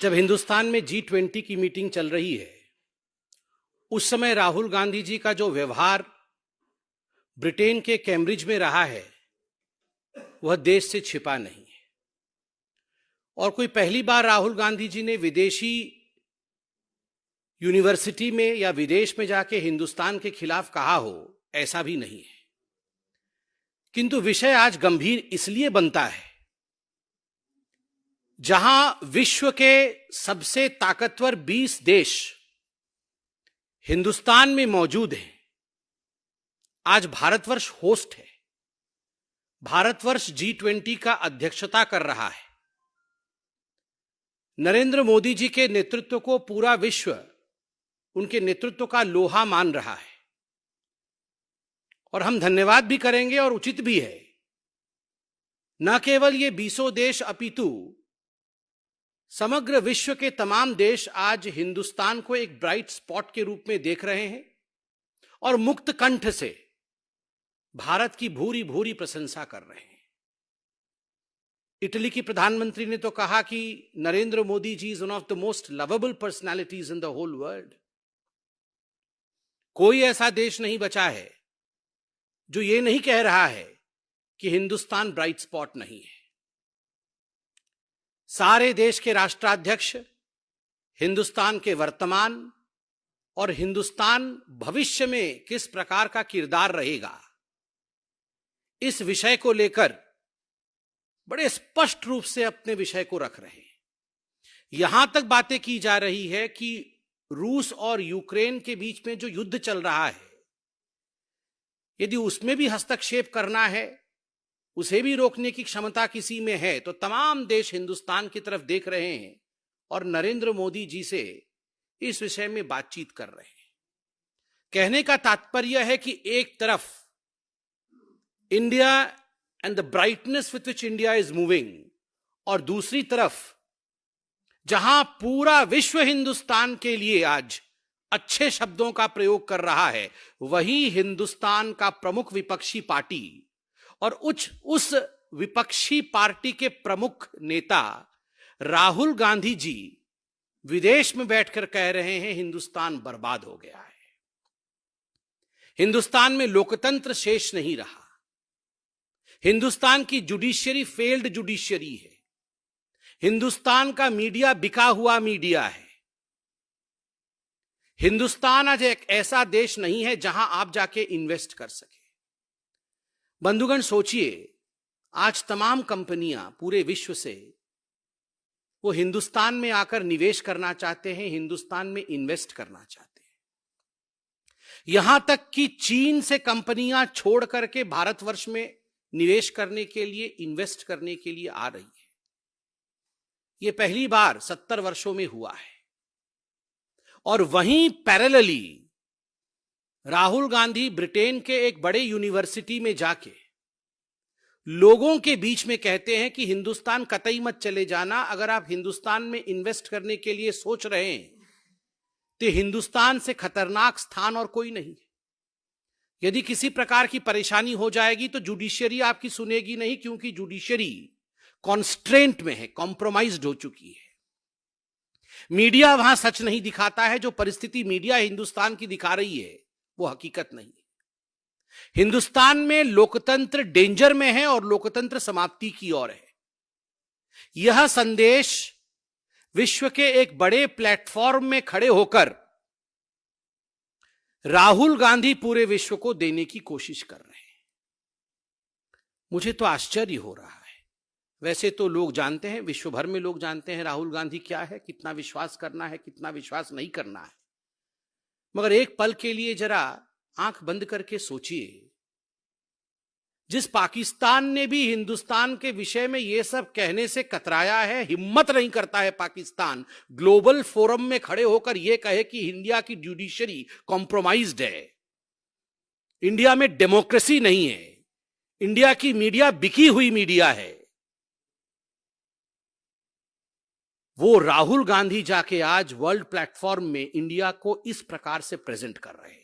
जब हिंदुस्तान में G20 की मीटिंग चल रही है, उस समय राहुल गांधी जी का जो व्यवहार ब्रिटेन के कैम्ब्रिज में रहा है, वह देश से छिपा नहीं है। और कोई पहली बार राहुल गांधी जी ने विदेशी यूनिवर्सिटी में या विदेश में जाके हिंदुस्तान के खिलाफ कहा हो, ऐसा भी नहीं है। किंतु विषय आज गंभीर इसलिए बनता है, जहां विश्व के सबसे ताकतवर 20 देश हिंदुस्तान में मौजूद हैं। आज भारतवर्ष होस्ट है। भारतवर्ष G20 का अध्यक्षता कर रहा है। नरेंद्र मोदी जी के नेतृत्व को पूरा विश्व उनके नेतृत्व का लोहा मान रहा है, और हम धन्यवाद भी करेंगे और उचित भी है। न केवल ये 20 देश अपितु समग्र विश्व के तमाम देश आज हिंदुस्तान को एक ब्राइट स्पॉट के रूप में देख रहे हैं और मुक्त कंठ से भारत की भूरी भूरी प्रशंसा कर रहे हैं। इटली की प्रधानमंत्री ने तो कहा कि Narendra Modi ji is one of the most lovable personalities in the whole world. कोई ऐसा देश नहीं बचा है जो ये नहीं कह रहा है कि हिंदुस्तान ब्राइट स्पॉट नहीं है। सारे देश के राष्ट्राध्यक्ष हिंदुस्तान के वर्तमान और हिंदुस्तान भविष्य में किस प्रकार का किरदार रहेगा, इस विषय को लेकर बड़े स्पष्ट रूप से अपने विषय को रख रहे हैं। यहां तक बातें की जा रही है कि रूस और यूक्रेन के बीच में जो युद्ध चल रहा है, यदि उसमें भी हस्तक्षेप करना है, उसे भी रोकने की क्षमता किसी में है, तो तमाम देश हिंदुस्तान की तरफ देख रहे हैं और नरेंद्र मोदी जी से इस विषय में बातचीत कर रहे हैं। कहने का तात्पर्य है कि एक तरफ India and the brightness with which India is moving, और दूसरी तरफ जहां पूरा विश्व हिंदुस्तान के लिए आज अच्छे शब्दों का प्रयोग कर रहा है, वही हिंदुस्तान का प्रमुख विपक्षी पार्टी और उस विपक्षी पार्टी के प्रमुख नेता राहुल गांधी जी विदेश में बैठकर कह रहे हैं हिंदुस्तान बर्बाद हो गया है, हिंदुस्तान में लोकतंत्र शेष नहीं रहा, हिंदुस्तान की जुडिशियरी फेल्ड जुडिशियरी है, हिंदुस्तान का मीडिया बिका हुआ मीडिया है, हिंदुस्तान आज एक ऐसा देश नहीं है जहां आप जाके इन्वेस्ट कर सके। बंधुगण, सोचिए, आज तमाम कंपनियां पूरे विश्व से वो हिंदुस्तान में आकर निवेश करना चाहते हैं, हिंदुस्तान में इन्वेस्ट करना चाहते हैं। यहां तक कि चीन से कंपनियां छोड़ करके भारतवर्ष में निवेश करने के लिए, इन्वेस्ट करने के लिए आ रही है। ये पहली बार 70 वर्षों में हुआ है। और वहीं पैरेलली राहुल गांधी ब्रिटेन के एक बड़े यूनिवर्सिटी में जाके लोगों के बीच में कहते हैं कि हिंदुस्तान कतई मत चले जाना, अगर आप हिंदुस्तान में इन्वेस्ट करने के लिए सोच रहे हैं तो हिंदुस्तान से खतरनाक स्थान और कोई नहीं है। यदि किसी प्रकार की परेशानी हो जाएगी तो जुडिशियरी आपकी सुनेगी नहीं, क्योंकि जुडिशियरी कॉन्स्ट्रेंट में है, कॉम्प्रोमाइज्ड हो चुकी है। मीडिया वहां सच नहीं दिखाता है। जो परिस्थिति मीडिया हिंदुस्तान की दिखा रही है वो हकीकत नहीं है। हिंदुस्तान में लोकतंत्र डेंजर में है और लोकतंत्र समाप्ति की ओर है। यह संदेश विश्व के एक बड़े प्लेटफॉर्म में खड़े होकर राहुल गांधी पूरे विश्व को देने की कोशिश कर रहे हैं। मुझे तो आश्चर्य हो रहा है। वैसे तो लोग जानते हैं, विश्व भर में लोग जानते हैं राहुल गांधी क्या है, कितना विश्वास करना है, कितना विश्वास नहीं करना है। मगर एक पल के लिए जरा आंख बंद करके सोचिए, जिस पाकिस्तान ने भी हिंदुस्तान के विषय में यह सब कहने से कतराया है, हिम्मत नहीं करता है पाकिस्तान ग्लोबल फोरम में खड़े होकर यह कहे कि इंडिया की जुडिशरी कॉम्प्रोमाइज्ड है, इंडिया में डेमोक्रेसी नहीं है, इंडिया की मीडिया बिकी हुई मीडिया है। वो राहुल गांधी जाके आज वर्ल्ड प्लेटफॉर्म में इंडिया को इस प्रकार से प्रेजेंट कर रहे हैं।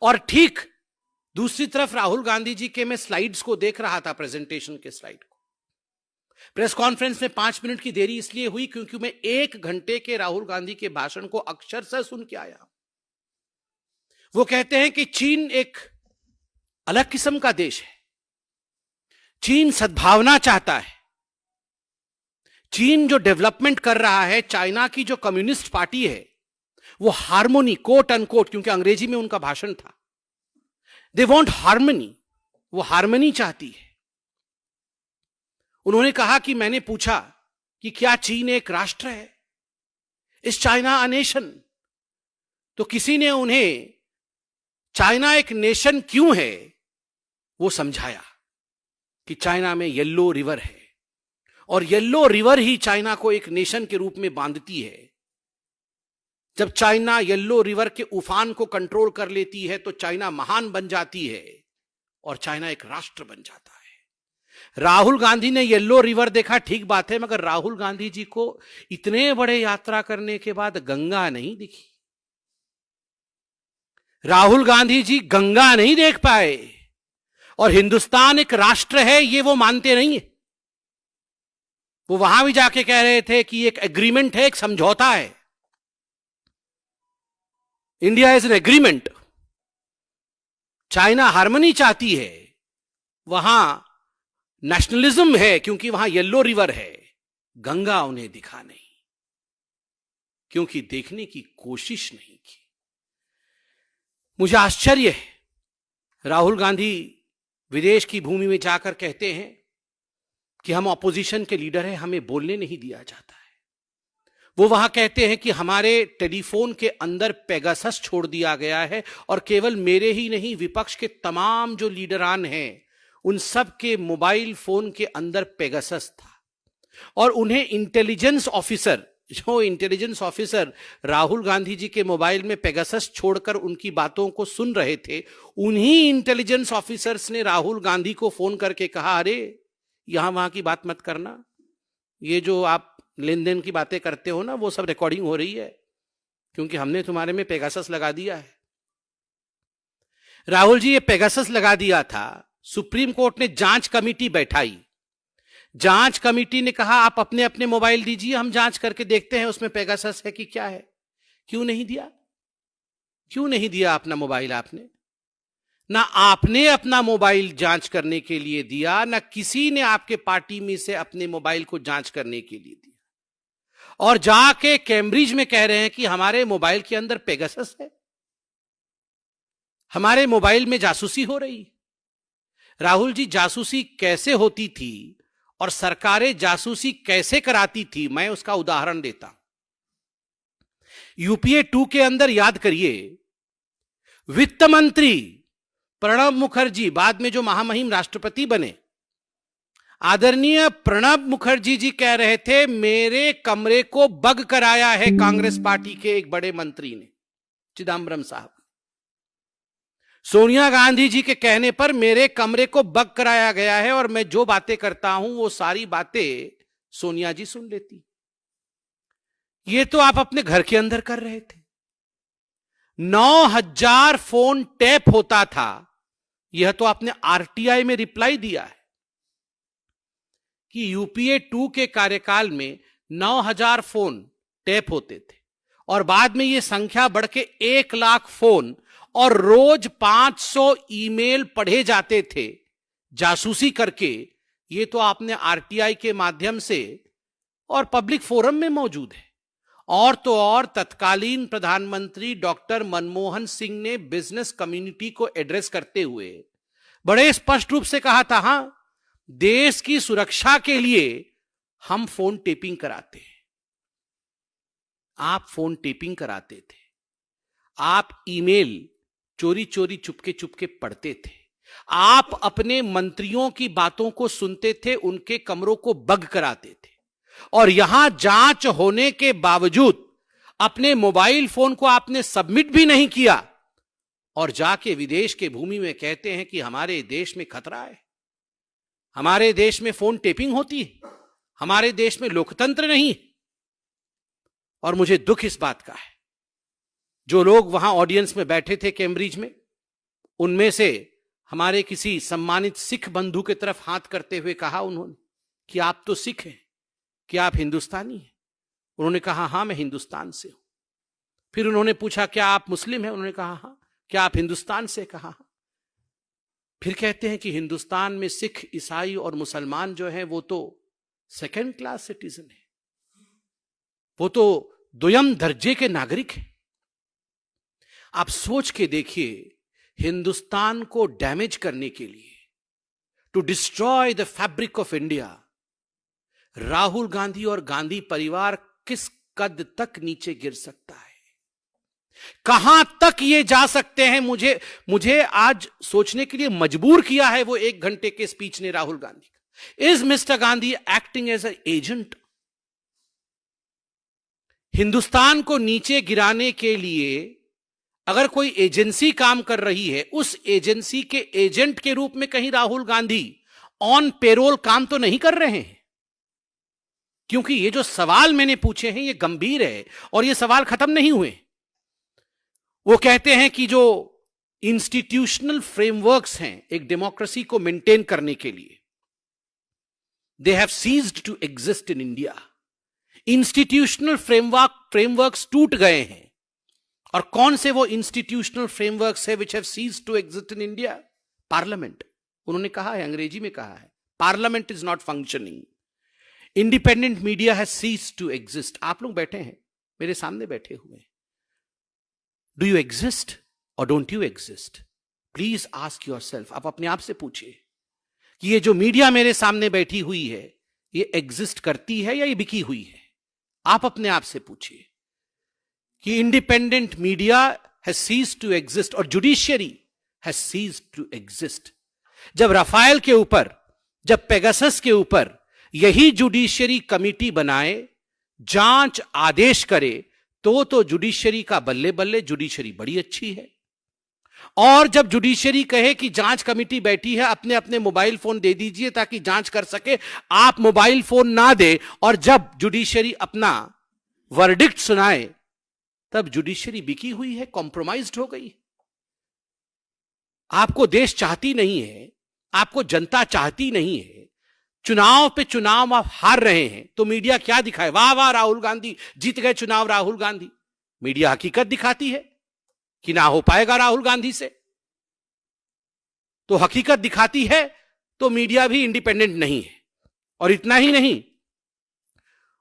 और ठीक दूसरी तरफ राहुल गांधी जी के, मैं स्लाइड्स को देख रहा था, प्रेजेंटेशन के स्लाइड को, प्रेस कॉन्फ्रेंस में 5 मिनट की देरी इसलिए हुई क्योंकि मैं 1 घंटे के राहुल गांधी के भाषण को अक्षरशः सुन के आया। वो कहते हैं कि चीन एक अलग किस्म का देश है, चीन सद्भावना चाहता है, चीन जो डेवलपमेंट कर रहा है, चाइना की जो कम्युनिस्ट पार्टी है वो हार्मोनी, कोट अनकोट, क्योंकि अंग्रेजी में उनका भाषण था, दे वॉन्ट हार्मनी, वो हार्मनी चाहती है। उन्होंने कहा कि मैंने पूछा कि क्या चीन एक राष्ट्र है, इज चाइना अ नेशन? तो किसी ने उन्हें चाइना एक नेशन क्यों है वो समझाया कि चाइना में येलो रिवर है और येलो रिवर ही चाइना को एक नेशन के रूप में बांधती है। जब चाइना येलो रिवर के उफान को कंट्रोल कर लेती है तो चाइना महान बन जाती है और चाइना एक राष्ट्र बन जाता है। राहुल गांधी ने येलो रिवर देखा, ठीक बात है, मगर राहुल गांधी जी को इतने बड़े यात्रा करने के बाद गंगा नहीं दिखी। राहुल गांधी जी गंगा नहीं देख पाए और हिंदुस्तान एक राष्ट्र है ये वो मानते नहीं है। वो वहां भी जाके कह रहे थे कि एक एग्रीमेंट है, एक समझौता है, India is an agreement. China harmony चाहती है, वहां नेशनलिज्म है क्योंकि वहां येलो रिवर है। गंगा उन्हें दिखा नहीं क्योंकि देखने की कोशिश नहीं की। मुझे आश्चर्य है, राहुल गांधी विदेश की भूमि में जाकर कहते हैं कि हम ऑपोजिशन के लीडर हैं, हमें बोलने नहीं दिया जाता है। वो वहां कहते हैं कि हमारे टेलीफोन के अंदर पेगासस छोड़ दिया गया है और केवल मेरे ही नहीं, विपक्ष के तमाम जो लीडरान हैं उन सब के मोबाइल फोन के अंदर पेगासस था और उन्हें इंटेलिजेंस ऑफिसर, जो इंटेलिजेंस ऑफिसर राहुल गांधी जी के मोबाइल में पेगासस छोड़कर उनकी बातों को सुन रहे थे, उन्हीं इंटेलिजेंस ऑफिसर्स ने राहुल गांधी को फोन करके कहा, अरे यहां वहां की बात मत करना, ये जो आप लेन देन की बातें करते हो ना वो सब रिकॉर्डिंग हो रही है क्योंकि हमने तुम्हारे में पेगासस लगा दिया है। राहुल जी, ये पेगासस लगा दिया था, सुप्रीम कोर्ट ने जांच कमेटी बैठाई, जांच कमेटी ने कहा आप अपने अपने मोबाइल दीजिए, हम जांच करके देखते हैं उसमें पेगासस है कि क्या है। क्यों नहीं दिया? क्यों नहीं दिया अपना मोबाइल? आपने ना आपने अपना मोबाइल जांच करने के लिए दिया, ना किसी ने आपके पार्टी में से अपने मोबाइल को जांच करने के लिए दिया, और जाके कैम्ब्रिज में कह रहे हैं कि हमारे मोबाइल के अंदर पेगासस है, हमारे मोबाइल में जासूसी हो रही। राहुल जी, जासूसी कैसे होती थी और सरकारें जासूसी कैसे कराती थी, मैं उसका उदाहरण देता हूं। यूपीए 2 के अंदर याद करिए, वित्त मंत्री प्रणब मुखर्जी, बाद में जो महामहिम राष्ट्रपति बने, आदरणीय प्रणब मुखर्जी जी कह रहे थे मेरे कमरे को बग कराया है कांग्रेस पार्टी के एक बड़े मंत्री ने, चिदम्बरम साहब। सोनिया गांधी जी के कहने पर मेरे कमरे को बग कराया गया है और मैं जो बातें करता हूं वो सारी बातें सोनिया जी सुन लेती। ये तो आप अपने घर के अंदर कर रहे थे। 9000 फोन टैप होता था, यह तो आपने आरटीआई में रिप्लाई दिया है कि यूपीए 2 के कार्यकाल में 9000 फोन टैप होते थे और बाद में यह संख्या बढ़ के 1 लाख फोन और रोज 500 ईमेल पढ़े जाते थे जासूसी करके। ये तो आपने आरटीआई के माध्यम से और पब्लिक फोरम में मौजूद है। और तो और तत्कालीन प्रधानमंत्री डॉक्टर मनमोहन सिंह ने बिजनेस कम्युनिटी को एड्रेस करते हुए बड़े स्पष्ट रूप से कहा था, हां, देश की सुरक्षा के लिए हम फोन टेपिंग कराते हैं। आप फोन टेपिंग कराते थे, आप ईमेल चोरी चोरी चुपके चुपके पढ़ते थे, आप अपने मंत्रियों की बातों को सुनते थे, उनके कमरों को बग कराते थे, और यहां जांच होने के बावजूद अपने मोबाइल फोन को आपने सबमिट भी नहीं किया और जाके विदेश के भूमि में कहते हैं कि हमारे देश में खतरा है, हमारे देश में फोन टेपिंग होती है, हमारे देश में लोकतंत्र नहीं है। और मुझे दुख इस बात का है, जो लोग वहां ऑडियंस में बैठे थे कैम्ब्रिज में, उनमें से हमारे किसी सम्मानित सिख बंधु की तरफ हाथ करते हुए कहा उन्होंने कि आप तो सिख हैं, कि आप हिंदुस्तानी हैं? उन्होंने कहा हां, मैं हिंदुस्तान से हूं। फिर उन्होंने पूछा क्या आप मुस्लिम हैं? उन्होंने कहा हां। क्या आप हिंदुस्तान से? कहा हां। फिर कहते हैं कि हिंदुस्तान में सिख, ईसाई और मुसलमान जो हैं वो तो सेकंड क्लास सिटीजन है, वो तो द्वितीय दर्जे के नागरिक हैं। आप सोच के देखिए, हिंदुस्तान को डैमेज करने के लिए, to destroy the fabric of India, Rahul Gandhi और गांधी परिवार किस कद तक नीचे गिर सकता है, कहां तक ये जा सकते हैं। मुझे आज सोचने के लिए मजबूर किया है वो 1 घंटे के स्पीच ने राहुल गांधी का। Is mister Gandhi acting as an agent? Hindustan को नीचे गिराने के लिए अगर कोई एजेंसी काम कर रही है, उस एजेंसी के एजेंट के रूप में कहीं राहुल गांधी ऑन पेरोल काम तो नहीं कर रहे हैं? क्योंकि ये जो सवाल मैंने पूछे हैं ये गंभीर है और ये सवाल खत्म नहीं हुए। वो कहते हैं कि जो इंस्टीट्यूशनल फ्रेमवर्क्स हैं एक डेमोक्रेसी को मेंटेन करने के लिए, they have ceased to exist in India. Institutional frameworks टूट गए हैं। और कौन से वो इंस्टीट्यूशनल फ्रेमवर्क्स है which have ceased to exist in India? Parliament. उन्होंने कहा है, अंग्रेजी में कहा है, parliament is not functioning. Independent media has ceased to exist. आप लोग बैठे हैं, मेरे सामने बैठे हुए हैं। डू यू एग्जिस्ट और don't you exist? Please ask yourself. आप अपने आप से पूछिए कि ये जो मीडिया मेरे सामने बैठी हुई है ये एग्जिस्ट करती है या ये बिकी हुई है? आप अपने आप से पूछिए कि independent media has ceased to exist और judiciary has ceased to exist. जब राफेल के ऊपर, जब पेगासस के ऊपर यही जुडिशियरी कमिटी बनाए, जांच आदेश करे, तो जुडिशियरी का बल्ले बल्ले, जुडिशियरी बड़ी अच्छी है। और जब जुडिशियरी कहे कि जांच कमेटी बैठी है, अपने अपने मोबाइल फोन दे दीजिए ताकि जांच कर सके, आप मोबाइल फोन ना दे, और जब जुडिशियरी अपना वर्डिक्ट सुनाए तब जुडिशियरी बिकी हुई है, कॉम्प्रोमाइज्ड हो गई। आपको देश चाहती नहीं है, आपको जनता चाहती नहीं है, चुनाव पे चुनाव आप हार रहे हैं, तो मीडिया क्या दिखाए? वाह वाह राहुल गांधी जीत गए चुनाव, राहुल गांधी। मीडिया हकीकत दिखाती है कि ना हो पाएगा राहुल गांधी से। तो हकीकत दिखाती है तो मीडिया भी इंडिपेंडेंट नहीं है। और इतना ही नहीं,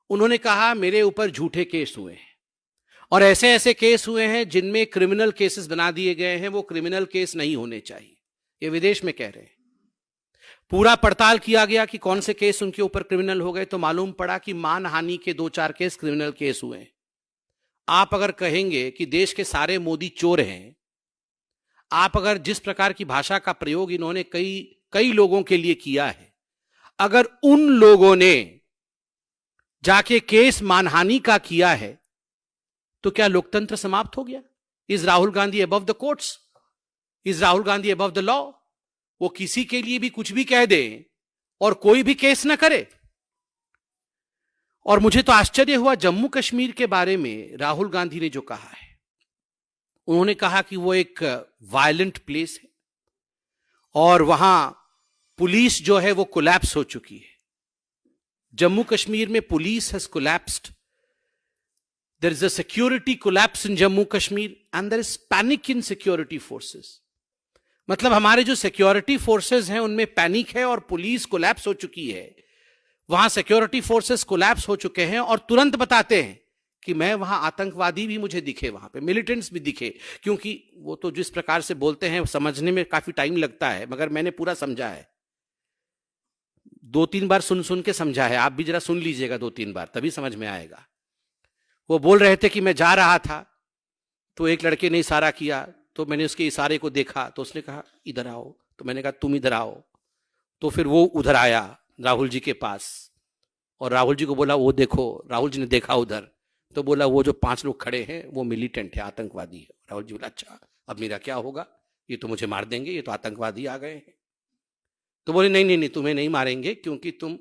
उन्होंने कहा मेरे ऊपर झूठे केस हुए हैं और ऐसे ऐसे केस हुए हैं जिनमें क्रिमिनल केसेस बना दिए गए हैं, वो क्रिमिनल केस नहीं होने चाहिए। ये विदेश में कह रहे हैं। पूरा पड़ताल किया गया कि कौन से केस उनके ऊपर क्रिमिनल हो गए, तो मालूम पड़ा कि मानहानि के 2-4 केस क्रिमिनल केस हुए हैं। आप अगर कहेंगे कि देश के सारे मोदी चोर हैं, आप अगर जिस प्रकार की भाषा का प्रयोग इन्होंने कई लोगों के लिए किया है, अगर उन लोगों ने जाके केस मानहानि का किया है तो क्या लोकतंत्र समाप्त हो गया? Is Rahul Gandhi above the courts? Is Rahul Gandhi above the law? वो किसी के लिए भी कुछ भी कह दे और कोई भी केस ना करे। और मुझे तो आश्चर्य हुआ जम्मू कश्मीर के बारे में राहुल गांधी ने जो कहा है। उन्होंने कहा कि वो एक वायलेंट प्लेस है और वहां पुलिस जो है वो कोलैप्स हो चुकी है। जम्मू कश्मीर में police has collapsed. There is a security collapse in Jammu Kashmir and there is panic in security forces. मतलब हमारे जो सिक्योरिटी फोर्सेस हैं उनमें पैनिक है और पुलिस कोलैप्स हो चुकी है। वहां सिक्योरिटी फोर्सेस कोलैप्स हो चुके हैं और तुरंत बताते हैं कि मैं वहां आतंकवादी भी मुझे दिखे, वहां पे मिलिटेंट्स भी दिखे, क्योंकि वो तो जिस प्रकार से बोलते हैं समझने में काफी टाइम लगता है, मगर मैंने पूरा समझा है। 2-3 बार सुन के समझा है। आप भी जरा सुन लीजिएगा 2-3 बार, तभी समझ में आएगा। वो बोल रहे थे कि मैं जा रहा था तो एक लड़के ने इशारा किया, तो मैंने उसके इशारे को देखा, तो उसने कहा इधर आओ, तो मैंने कहा तुम इधर आओ, तो फिर वो उधर आया राहुल जी के पास और राहुल जी को बोला वो देखो। राहुल जी ने देखा उधर तो बोला वो जो 5 लोग खड़े हैं वो मिलिटेंट है, आतंकवादी है। राहुल जी बोला अच्छा अब मेरा क्या होगा, ये तो मुझे मार देंगे, ये तो आतंकवादी आ गए हैं। तो बोले नहीं नहीं नहीं, तुम्हें नहीं मारेंगे क्योंकि तुम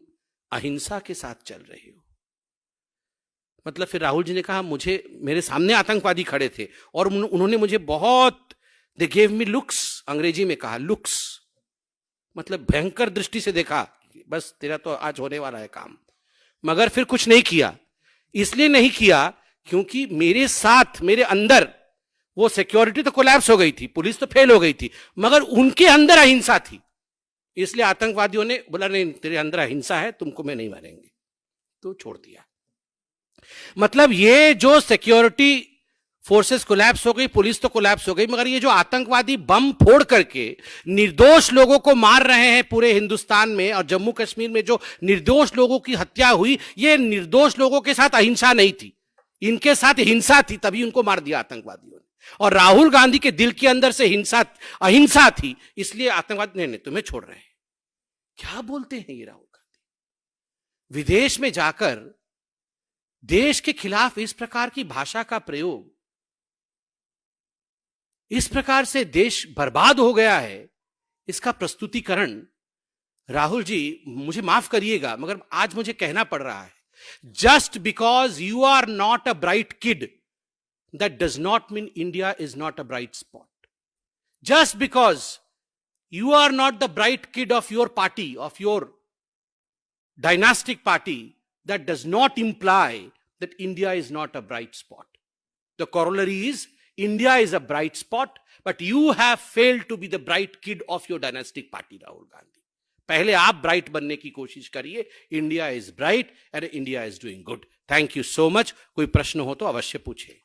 अहिंसा के साथ चल रहे हो। मतलब फिर राहुल जी ने कहा मुझे, मेरे सामने आतंकवादी खड़े थे और उन्होंने मुझे बहुत, दे गेव मी लुक्स, अंग्रेजी में कहा लुक्स, मतलब भयंकर दृष्टि से देखा, बस तेरा तो आज होने वाला है काम। मगर फिर कुछ नहीं किया। इसलिए नहीं किया क्योंकि मेरे साथ, मेरे अंदर वो सिक्योरिटी तो कोलैप्स हो गई थी, पुलिस तो फेल हो गई थी, मगर उनके अंदर अहिंसा थी। इसलिए आतंकवादियों ने बोला नहीं, तेरे अंदर अहिंसा है, तुमको मैं नहीं मारेंगे, तो छोड़ दिया। मतलब ये जो सिक्योरिटी फोर्सेस कोलैप्स हो गई, पुलिस तो कोलैप्स हो गई, मगर ये जो आतंकवादी बम फोड़ करके निर्दोष लोगों को मार रहे हैं पूरे हिंदुस्तान में, और जम्मू कश्मीर में जो निर्दोष लोगों की हत्या हुई, ये निर्दोष लोगों के साथ अहिंसा नहीं थी, इनके साथ हिंसा थी, तभी उनको मार दिया आतंकवादियों ने। और राहुल गांधी के दिल के अंदर से हिंसा, अहिंसा थी, इसलिए आतंकवादी नहीं, तुम्हें छोड़ रहे हैं। क्या बोलते हैं ये राहुल गांधी? विदेश में जाकर देश के खिलाफ इस प्रकार की भाषा का प्रयोग, इस प्रकार से देश बर्बाद हो गया है, इसका प्रस्तुतिकरण राहुल जी, मुझे माफ करिएगा मगर आज मुझे कहना पड़ रहा है, just because you are not a bright kid, that does not mean India is not a bright spot. Just because you are not the bright kid of your party, of your dynastic party, that does not imply that India is not a bright spot. The corollary is India is a bright spot, but you have failed to be the bright kid of your dynastic party, Rahul Gandhi. पहले आप bright बनने की कोशिश करिए। India is bright and India is doing good. Thank you so much. कोई प्रश्न हो तो अवश्य पूछिए।